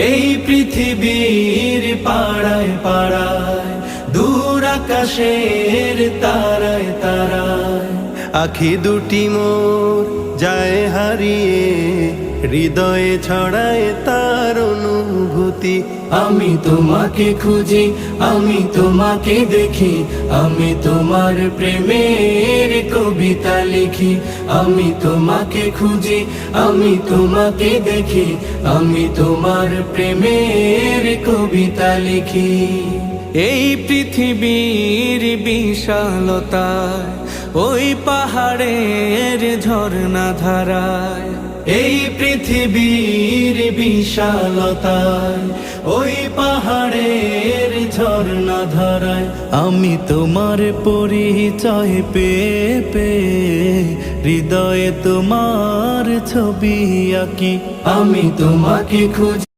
এই পৃথিবীর পাড়ায় পাড়ায়, দূর আকাশের তারায় তারায়, আখি দুটি মোর যায় হারিয়ে, হৃদয়ে ছড়ায় তার অনুভূতি। আমি তোমাকে খুঁজি, আমি তোমাকে দেখি, আমি তোমার প্রেমের কবিতা লিখি। আমি তোমাকে খুঁজি, আমি তোমাকে দেখি, আমি তোমার প্রেমের কবিতা লিখি। এই পৃথিবীর বিশালতায়, ওই পাহাড়ের ঝর্ণা ধারায়, এই পৃথিবীর বিশালতায়, ওই পাহাড়ের ঝর্ণা ধারায়, আমি তোমার পরিচয় পেয়ে পেয়ে, হৃদয়ে তোমার ছবি আঁকি। আমি তোমাকে খুঁজি।